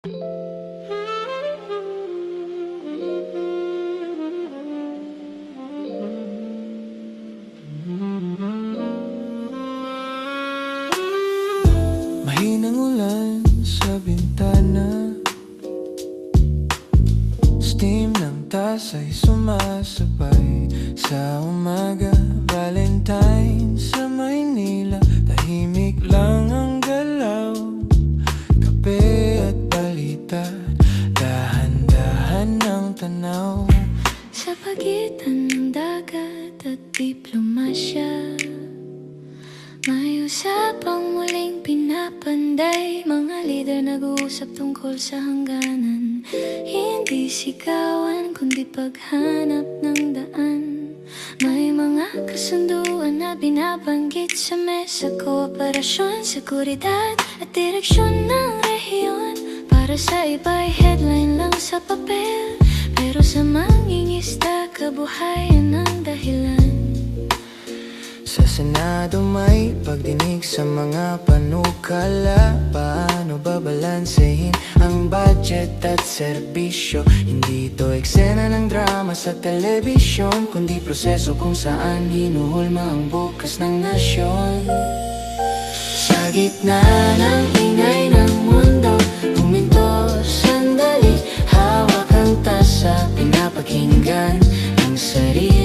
Mahinang ulan sa bintana, steam ng taas ay sumasabay sa umaga. Valentine sa Maynila, tahimik lang ang galaw, kape at balita, dahan-dahan ang tanaw. Sa pagitan ng dagat at diplomasya, may usapang muling pinapanday. Mga lider nag-uusap tungkol sa hangganan, hindi sigawan kundi paghanap ng daan. May mga kasunduan na binabanggit sa mesa, kooperasyon, seguridad at direksyon ng rehiyon. Para sa iba'y headline lang sa papel, pero sa mangingisda kabuhayan ang dahilan. Sa Senado may pagdinig sa mga panukala, paano babalansehin ang budget at serbisyo. Hindi ito eksena ng drama sa telebisyon, kundi proseso kung saan hinuhulma ang bukas ng nasyon. Sa gitna ng ingay ng mundo, huminto sandali, hawak ang tasa, pinapakinggan ang sarili.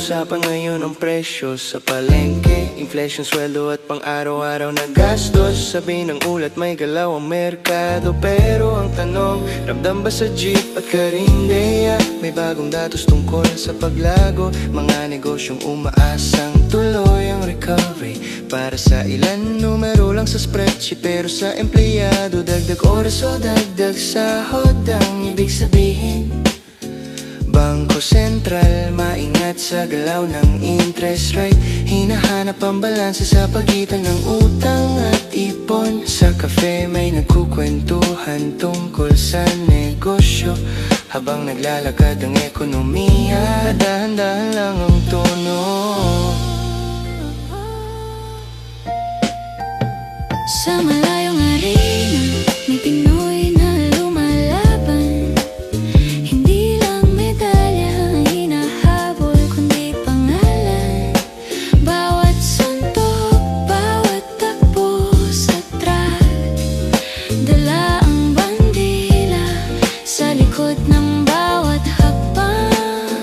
Usapan ngayon ang presyo sa palengke, inflation, sweldo at pang-araw-araw na gastos. Sabi ng ulat may galaw ang merkado, pero ang tanong, ramdam ba sa jeep at karindeya? May bagong datos tungkol sa paglago, mga negosyong umaasang tuloy ang recovery. Para sa ilan, numero lang sa spreadsheet, pero sa empleyado dagdag oras o dagdag sahod ang ibig sabihin. Bangko Sentral, maingat sa galaw ng interest rate, hinahanap ang balanse sa pagitan ng utang at ipon. Sa cafe may nagkukwentuhan tungkol sa negosyo, habang naglalakad ang ekonomiya, dahan-dahan lang ang tono. Sa malayong arena, may Pinoy na lumalaban. Hindi lang medalya ang hinahabol, kundi pangalan. Bawat suntok, bawat takbo sa track, dala ang bandila sa likod ng bawat hakbang.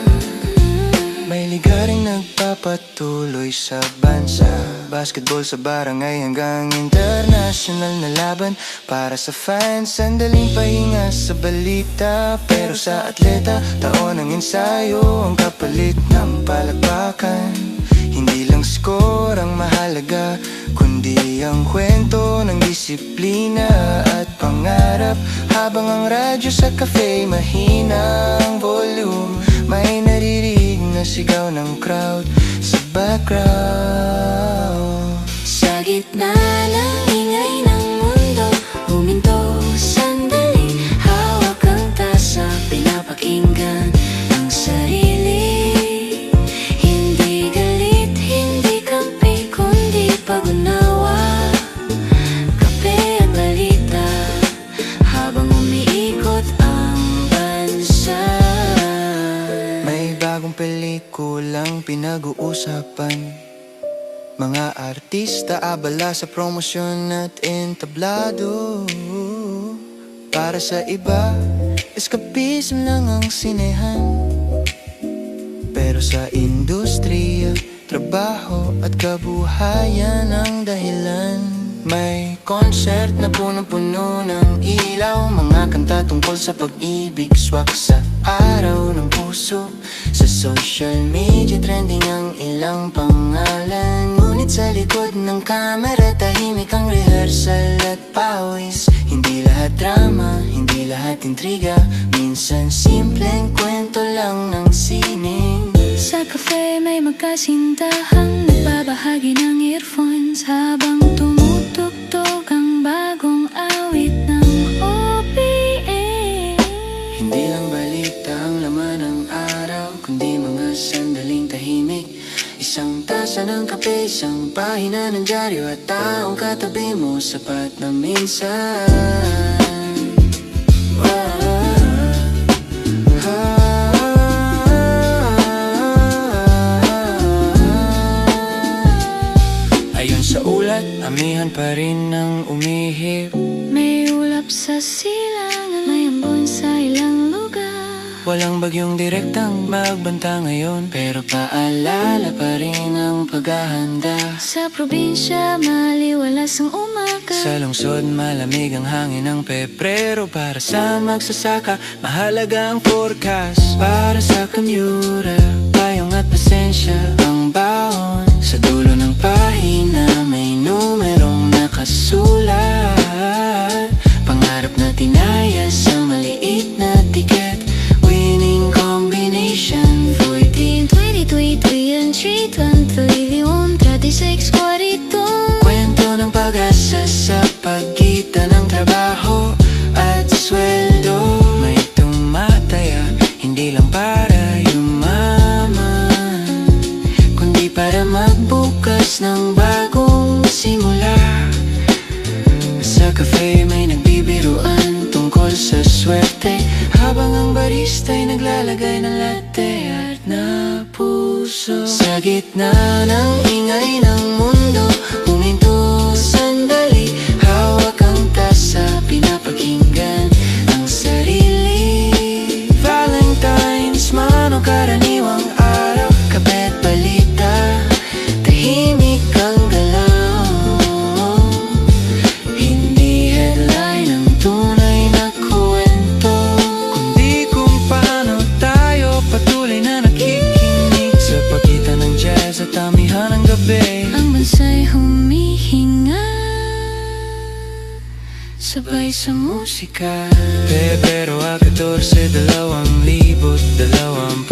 May ligaring nagpapatuloy sa bansa, basketball sa barangay hanggang international na laban. Para sa fans, sandaling pahinga sa balita, pero sa atleta, taon ng ensayo ang kapalit ng palakpakan. Hindi lang score ang mahalaga, kundi ang kwento ng disiplina at pangarap. Habang ang radyo sa cafe mahina ang volume, may naririnig na sigaw ng crowd sa background. Sa gitna ng ingay ng mundo, huminto sandali, hawak ang tasa, pinapakinggan ang sarili. Hindi galit, hindi kampi, kundi pag-unawa, kape at balita, habang umiikot ang bansa. May bagong pelikulang pinag-uusapan, mga artista abala sa promosyon at entablado. Para sa iba, eskapism lang ang sinehan, pero sa industriya, trabaho at kabuhayan ang dahilan. May concert na punong-puno ng ilaw, mga kanta tungkol sa pag-ibig, swak sa araw ng puso. Sa social media trending ang ilang pangalan, ngunit sa likod ng kamera tahimik ang rehearsal at pawis. Hindi lahat drama, hindi lahat intriga, minsan simpleng kwento lang ng sining. Sa cafe may magkasintahang nagbabahagi ng earphones, habang tumutugtog ang bagong awit ng OPM. dyaryo at taong katabi mo sapat na minsan. Ayon sa ulat, amihan pa rin ng umihip. May ulap sa silangan, may ambon sa ilang lugar. Walang bagyong direktang magbanta ngayon, pero paalala pa rin ang paghahanda. Sa probinsya, maliwalas ang umaga. Sa lungsod, malamig ang hangin ng Pebrero. Para sa magsasaka, mahalaga ang forecast. Para sa commuter, payong at pasensya ang baon. Sa dulo ng pahina, may numerong nakasulat. Pangarap na tinaya sa maliit na tiket. Winning combination 14, 20, 23, 31, 36, 42. Kwento ng pag-asa sa pagitan ng trabaho at sweldo. May tumataya, hindi lang para yumaman, kundi para magbukas ng bagong simula. Sa cafe may nagbibiruan tungkol sa swerte, habang ang barista'y naglalagay ng latte at na puso. Sa gitna ng ingay ng mundo, huminto sandali. Hawak ang tasa, pinapakinggan ang sarili. Valentine's man o karaniwang araw, kape't balita, tahimik ang galaw. Hindi headline ang tunay na kwento, kundi kung paano tayo patuloy na nakikinig. Sa pagitan ng jazz at amihan ng gabi, Ang bansa'y humihinga, sabay sa musika. Pebrero 14, 2020.